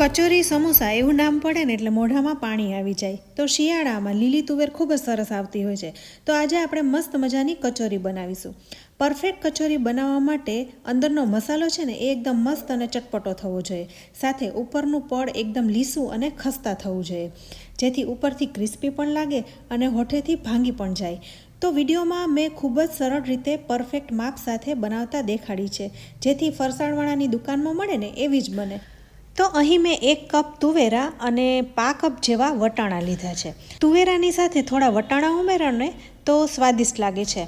કચોરી સમોસા એવું નામ પડે ને એટલે મોઢામાં પાણી આવી જાય. તો શિયાળામાં લીલી તુવેર ખૂબ જ સરસ આવતી હોય છે. તો આજે આપણે મસ્ત મજાની કચોરી બનાવીશું. પરફેક્ટ કચોરી બનાવવા માટે અંદરનો મસાલો છે ને એ એકદમ મસ્ત અને ચટપટો થવો જોઈએ. સાથે ઉપરનું પડ એકદમ લીસું અને ખસ્તા થવું જોઈએ, જેથી ઉપરથી ક્રિસ્પી પણ લાગે અને હોઠેથી ભાંગી પણ જાય. તો વિડીયોમાં મેં ખૂબ જ સરળ રીતે પરફેક્ટ માપ સાથે બનાવતા દેખાડી છે, જેથી ફરસાણવાળાની દુકાનમાં મળે ને એવી જ બને. તો અહીં મેં 1 કપ તુવેરા અને પા કપ જેવા વટાણા લીધા છે. તુવેરાની સાથે થોડા વટાણા ઉમેરો ને તો સ્વાદિષ્ટ લાગે છે.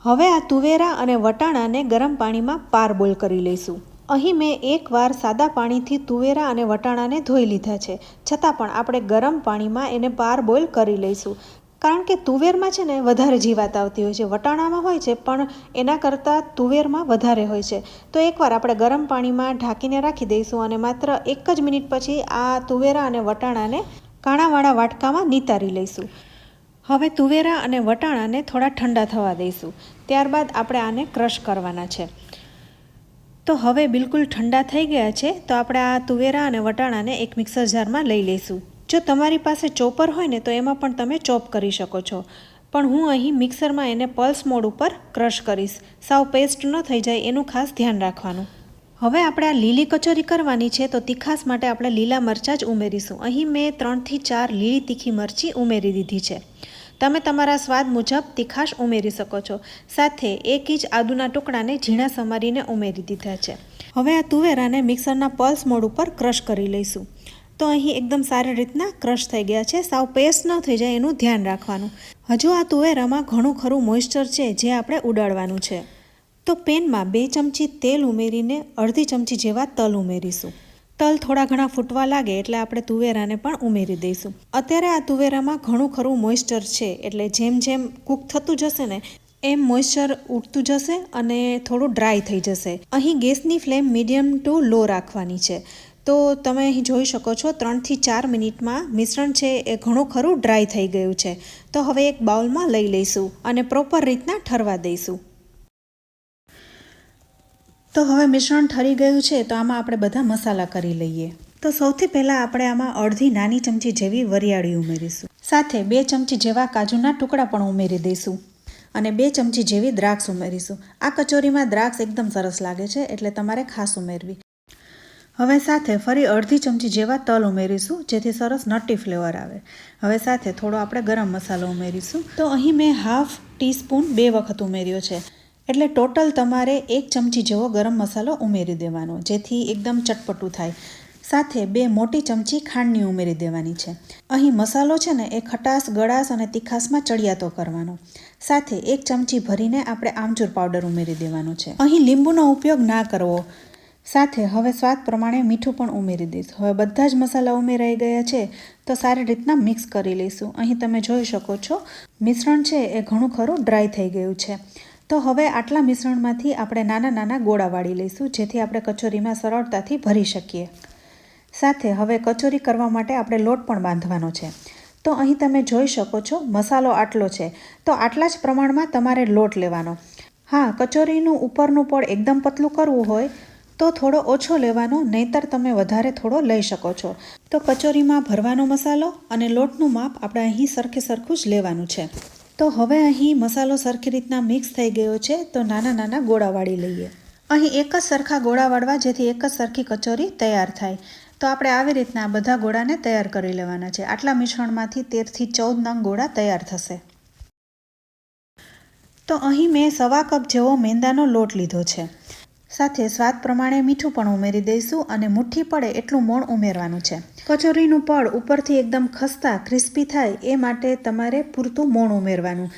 હવે આ તુવેરા અને વટાણાને ગરમ પાણીમાં પાર બોઇલ કરી લઈશું. અહીં મેં એકવાર સાદા પાણીથી તુવેરા અને વટાણાને ધોઈ લીધા છે, છતાં પણ આપણે ગરમ પાણીમાં એને પાર બોઇલ કરી લઈશું. કારણ કે તુવેરમાં છે ને વધારે જીવાત આવતી હોય છે, વટાણામાં હોય છે પણ એના કરતાં તુવેરમાં વધારે હોય છે. તો એકવાર આપણે ગરમ પાણીમાં ઢાંકીને રાખી દઈશું અને માત્ર 1 જ મિનિટ પછી આ તુવેરા અને વટાણાને કાણાવાળા વાટકામાં નિતારી લઈશું. હવે તુવેરા અને વટાણાને થોડા ઠંડા થવા દઈશું. ત્યારબાદ આપણે આને ક્રશ કરવાના છે. તો હવે બિલકુલ ઠંડા થઈ ગયા છે. તો આપણે આ તુવેરા અને વટાણાને એક મિક્સર જારમાં લઈ લઈશું. જો તમારી પાસે ચોપર હોય ને તો એમાં પણ તમે ચોપ કરી શકો છો, પણ હું અહીં મિક્સરમાં એને પલ્સ મોડ ઉપર ક્રશ કરીશ. સાવ પેસ્ટ ન થઈ જાય એનું ખાસ ધ્યાન રાખવાનું. હવે આપણે આ લીલી કચોરી કરવાની છે, તો તીખાસ માટે આપણે લીલા મરચાં જ ઉમેરીશું. અહીં મેં 3 થી 4 લીલી તીખી મરચી ઉમેરી દીધી છે. તમે તમારા સ્વાદ મુજબ તીખાશ ઉમેરી શકો છો. સાથે 1 ઇંચ આદુના ટુકડાને ઝીણા સમારીને ઉમેરી દીધા છે. હવે આ તુવેરાને મિક્સરના પલ્સ મોડ ઉપર ક્રશ કરી લઈશું. તો અહીં એકદમ સારી રીતના ક્રશ થઈ ગયા છે. સાવ પેસ્ટ ન થઈ જાય એનું ધ્યાન રાખવાનું. હજુ આ તુવેરામાં ઘણું ખરું મોઇસ્ચર છે જે આપણે ઉડાડવાનું છે. તો પેનમાં 2 ચમચી તેલ ઉમેરીને અડધી ચમચી જેવા તલ ઉમેરીશું. તલ થોડા ઘણા ફૂટવા લાગે એટલે આપણે તુવેરાને પણ ઉમેરી દઈશું. અત્યારે આ તુવેરામાં ઘણું ખરું મોઇસ્ચર છે, એટલે જેમ જેમ કૂક થતું જશે ને એમ મોઇસ્ચર ઉઠતું જશે અને થોડું ડ્રાય થઈ જશે. અહીં ગેસની ફ્લેમ મીડિયમ ટુ લો રાખવાની છે. તો તમે અહીં જોઈ શકો છો 3 થી 4 મિનિટમાં મિશ્રણ છે એ ઘણું ખરું ડ્રાય થઈ ગયું છે. તો હવે એક બાઉલમાં લઈ લઈશું અને પ્રોપર રીતના ઠરવા દઈશું. તો હવે મિશ્રણ ઠરી ગયું છે, તો આમાં આપણે બધા મસાલા કરી લઈએ. તો સૌથી પહેલાં આપણે આમાં અડધી નાની ચમચી જેવી વરિયાળી ઉમેરીશું. સાથે 2 ચમચી જેવા કાજુના ટુકડા પણ ઉમેરી દઈશું અને 2 ચમચી જેવી દ્રાક્ષ ઉમેરીશું. આ કચોરીમાં દ્રાક્ષ એકદમ સરસ લાગે છે, એટલે તમારે ખાસ ઉમેરવી. હવે સાથે ફરી અડધી ચમચી જેવા તલ ઉમેરીશું, જેથી સરસ નટી ફ્લેવર આવે. હવે સાથે થોડો આપણે ગરમ મસાલો ઉમેરીશું. તો અહીં મેં ½ ટીસ્પૂન 2 વખત ઉમેર્યો છે, એટલે ટોટલ તમારે 1 ચમચી જેવો ગરમ મસાલો ઉમેરી દેવાનો, જેથી એકદમ ચટપટું થાય. સાથે 2 મોટી ચમચી ખાંડની ઉમેરી દેવાની છે. અહીં મસાલો છે ને એ ખટાશ, ગળાશ અને તીખાસમાં ચડિયાતો કરવાનો. સાથે 1 ચમચી ભરીને આપણે આમચૂર પાવડર ઉમેરી દેવાનો છે. અહીં લીંબુનો ઉપયોગ ના કરવો. સાથે હવે સ્વાદ પ્રમાણે મીઠું પણ ઉમેરી દઈશું. હવે બધા જ મસાલા ઉમેરાઈ ગયા છે, તો સારી રીતના મિક્સ કરી લઈશું. અહીં તમે જોઈ શકો છો મિશ્રણ છે એ ઘણું ખરું ડ્રાય થઈ ગયું છે. તો હવે આટલા મિશ્રણમાંથી આપણે નાના નાના ગોળા વાળી લઈશું, જેથી આપણે કચોરીમાં સરળતાથી ભરી શકીએ. સાથે હવે કચોરી કરવા માટે આપણે લોટ પણ બાંધવાનો છે. તો અહીં તમે જોઈ શકો છો મસાલો આટલો છે, તો આટલા જ પ્રમાણમાં તમારે લોટ લેવાનો. હા, કચોરીનું ઉપરનું પડ એકદમ પતલું કરવું હોય તો થોડો ઓછો લેવાનો, નહીંતર તમે વધારે થોડો લઈ શકો છો. તો કચોરીમાં ભરવાનો મસાલો અને લોટનું માપ આપણે અહીં સરખે સરખું જ લેવાનું છે. તો હવે અહીં મસાલો સરખી રીતના મિક્સ થઈ ગયો છે, તો નાના નાના ગોળા વાળી લઈએ. અહીં એક જ સરખા ગોળા વાળવા, જેથી એક જ સરખી કચોરી તૈયાર થાય. તો આપણે આવી રીતના બધા ગોળાને તૈયાર કરી લેવાના છે. આટલા મિશ્રણમાંથી 13 થી 14 નંગ ગોળા તૈયાર થશે. તો અહીં મેં 1/4 કપ જેવો મેંદાનો લોટ લીધો છે. સાથે સ્વાદ પ્રમાણે મીઠું પણ ઉમેરી દઈશું અને મુઠ્ઠી પડે એટલું મોણ ઉમેરવાનું છે. કચોરીનું પડ ઉપરથી એકદમ ખસ્તા ક્રિસ્પી થાય એ માટે તમારે પૂરતું મોણ ઉમેરવાનું.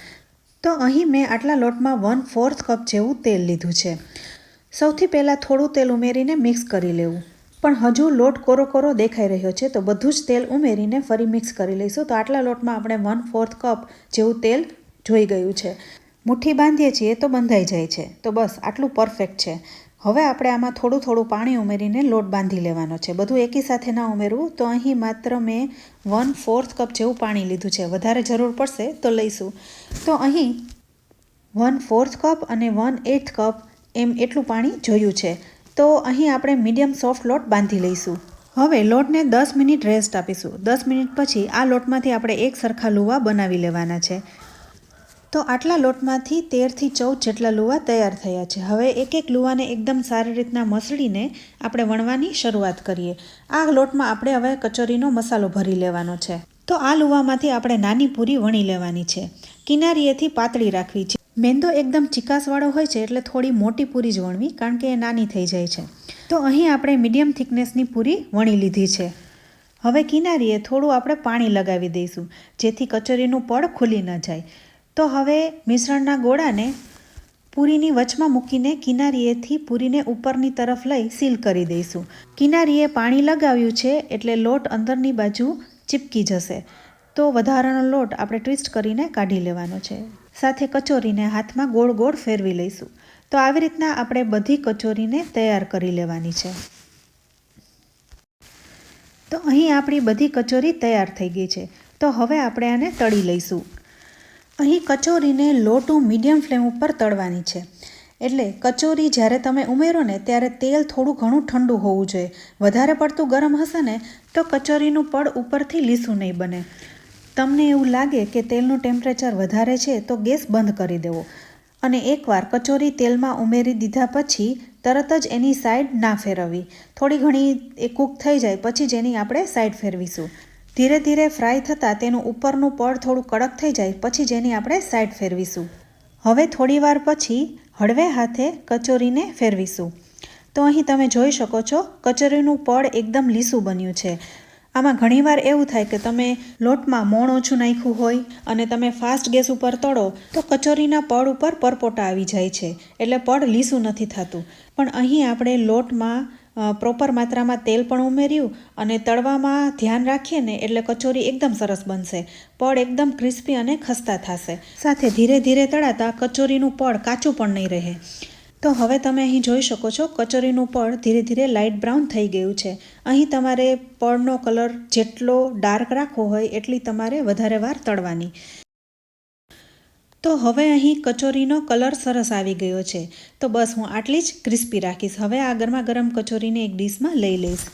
તો અહીં મેં આટલા લોટમાં 1/4 કપ જેવું તેલ લીધું છે. સૌથી પહેલાં થોડું તેલ ઉમેરીને મિક્સ કરી લેવું. પણ હજુ લોટ કોરો કોરો દેખાઈ રહ્યો છે, તો બધું જ તેલ ઉમેરીને ફરી મિક્સ કરી લઈશું. તો આટલા લોટમાં આપણે 1/4 કપ જેવું તેલ જોઈ ગયું છે. મુઠ્ઠી બાંધીએ છીએ તો બંધાઈ જાય છે, તો બસ આટલું પરફેક્ટ છે. હવે આપણે આમાં થોડું થોડું પાણી ઉમેરીને લોટ બાંધી લેવાનો છે. બધું એકી સાથે ના ઉમેરવું. તો અહીં માત્ર મેં 1/4 કપ જેવું પાણી લીધું છે. વધારે જરૂર પડશે તો લઈશું. તો અહીં 1/4 કપ અને 1/8 કપ એમ એટલું પાણી જોયું છે. તો અહીં આપણે મીડિયમ સોફ્ટ લોટ બાંધી લઈશું. હવે લોટને 10 મિનિટ રેસ્ટ આપીશું. 10 મિનિટ પછી આ લોટમાંથી આપણે એક સરખા લુવા બનાવી લેવાના છે. તો આટલા લોટમાંથી 13થી 14 જેટલા લુવા તૈયાર થયા છે. હવે એક એક લુવાને એકદમ સારી રીતના મસળીને આપણે વણવાની શરૂઆત કરીએ. આ લોટમાં આપણે હવે કચોરીનો મસાલો ભરી લેવાનો છે. તો આ લુવામાંથી આપણે નાની પૂરી વણી લેવાની છે. કિનારીએથી પાતળી રાખવી છે. મેંદો એકદમ ચીકાસવાળો હોય છે એટલે થોડી મોટી પૂરી જ વણવી, કારણ કે એ નાની થઈ જાય છે. તો અહીં આપણે મીડિયમ થિકનેસની પૂરી વણી લીધી છે. હવે કિનારીએ થોડું આપણે પાણી લગાવી દઈશું, જેથી કચોરીનું પડ ખુલી ન જાય. તો હવે મિશ્રણના ગોળાને પૂરીની વચમાં મૂકીને કિનારીએથી પૂરીને ઉપરની તરફ લઈ સીલ કરી દઈશું. કિનારીએ પાણી લગાવ્યું છે એટલે લોટ અંદરની બાજુ ચીપકી જશે. તો વધારાનો લોટ આપણે ટ્વિસ્ટ કરીને કાઢી લેવાનો છે. સાથે કચોરીને હાથમાં ગોળ ગોળ ફેરવી લઈશું. તો આવી રીતના આપણે બધી કચોરીને તૈયાર કરી લેવાની છે. તો અહીં આપણી બધી કચોરી તૈયાર થઈ ગઈ છે. તો હવે આપણે આને તળી લઈશું. અહીં કચોરીને લો ટુ મીડિયમ ફ્લેમ ઉપર તળવાની છે. એટલે કચોરી જ્યારે તમે ઉમેરો ને ત્યારે તેલ થોડું ઘણું ઠંડુ હોવું જોઈએ. વધારે પડતું ગરમ હશે ને તો કચોરીનું પડ ઉપરથી લીસું નહીં બને. તમને એવું લાગે કે તેલનું ટેમ્પરેચર વધારે છે તો ગેસ બંધ કરી દેવો. અને એકવાર કચોરી તેલમાં ઉમેરી દીધા પછી તરત જ એની સાઈડ ના ફેરવવી. થોડી ઘણી એ કૂક થઈ જાય પછી જ એની આપણે સાઈડ ફેરવીશું. ધીરે ધીરે ફ્રાય થતાં તેનું ઉપરનું પડ થોડું કડક થઈ જાય પછી જ એની આપણે સાઈડ ફેરવીશું. હવે થોડીવાર પછી હળવે હાથે કચોરીને ફેરવીશું. તો અહીં તમે જોઈ શકો છો કચોરીનું પડ એકદમ લીસું બન્યું છે. આમાં ઘણીવાર એવું થાય કે તમે લોટમાં મોણ ઓછું નાખ્યું હોય અને તમે ફાસ્ટ ગેસ ઉપર તળો તો કચોરીના પડ ઉપર પરપોટા આવી જાય છે, એટલે પડ લીસું નથી થતું. પણ અહીં આપણે લોટમાં પ્રોપર માત્રામાં તેલ પણ ઉમેર્યું અને તળવામાં ધ્યાન રાખીએ ને એટલે કચોરી એકદમ સરસ બનશે. પડ એકદમ ક્રિસ્પી અને ખસ્તા થશે. સાથે ધીરે ધીરે તળાતા કચોરીનું પડ કાચું પણ નહીં રહે. તો હવે તમે અહીં જોઈ શકો છો કચોરીનું પડ ધીરે ધીરે લાઇટ બ્રાઉન થઈ ગયું છે. અહીં તમારે પડનો કલર જેટલો ડાર્ક રાખવો હોય એટલી તમારે વધારે વાર તળવાની. તો હવે અહીં કચોરીનો કલર સરસ આવી ગયો છે. તો બસ હું આટલી જ ક્રિસ્પી રાખીશ. હવે આ ગરમા ગરમ કચોરીને એક ડીશમાં લઈ લઈશ.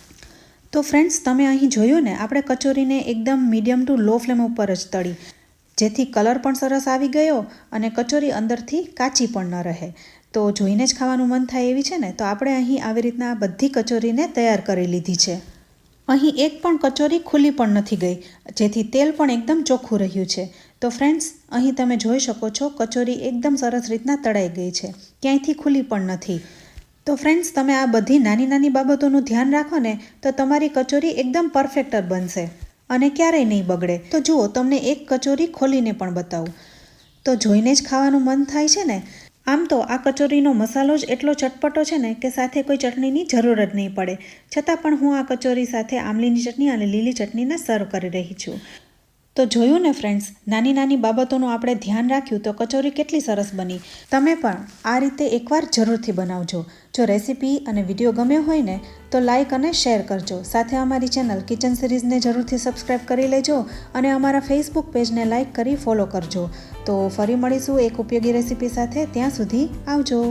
તો ફ્રેન્ડ્સ, તમે અહીં જોયું ને, આપણે કચોરીને એકદમ મીડિયમ ટુ લો ફ્લેમ ઉપર જ તળી, જેથી કલર પણ સરસ આવી ગયો અને કચોરી અંદરથી કાચી પણ ન રહે. તો જોઈને જ ખાવાનું મન થાય એવી છે ને. તો આપણે અહીં આવી રીતના બધી કચોરીને તૈયાર કરી લીધી છે. અહીં એક પણ કચોરી ખુલ્લી પણ નથી ગઈ, જેથી તેલ પણ એકદમ ચોખ્ખું રહ્યું છે. તો ફ્રેન્ડ્સ, અહીં તમે જોઈ શકો છો કચોરી એકદમ સરસ રીતના તળાઈ ગઈ છે, ક્યાંયથી ખુલ્લી પણ નથી. તો ફ્રેન્ડ્સ, તમે આ બધી નાની નાની બાબતોનું ધ્યાન રાખો ને તો તમારી કચોરી એકદમ પરફેક્ટ બનશે અને ક્યારેય નહીં બગડે. તો જુઓ, તમને એક કચોરી ખોલીને પણ બતાવું. તો જોઈને જ ખાવાનું મન થાય છે ને. આમ તો આ કચોરીનો મસાલો જ એટલો ચટપટો છે ને કે સાથે કોઈ ચટણીની જરૂર જ નહીં પડે. છતાં પણ હું આ કચોરી સાથે આમલીની ચટણી અને લીલી ચટણીને સર્વ કરી રહી છું. તો જોયું ને ફ્રેન્ડ્સ, નાની નાની બાબતોનું આપણે ધ્યાન રાખ્યું તો કચોરી કેટલી સરસ બની. તમે પણ આ રીતે એકવાર જરૂરથી બનાવજો. જો રેસીપી અને વિડીયો ગમ્યો હોય ને તો લાઇક અને શેર કરજો. સાથે અમારી ચેનલ કિચન સિરીઝને જરૂરથી સબસ્ક્રાઈબ કરી લેજો અને અમારા ફેસબુક પેજને લાઇક કરી ફોલો કરજો. તો ફરી મળીશું એક ઉપયોગી રેસીપી સાથે. ત્યાં સુધી આવજો.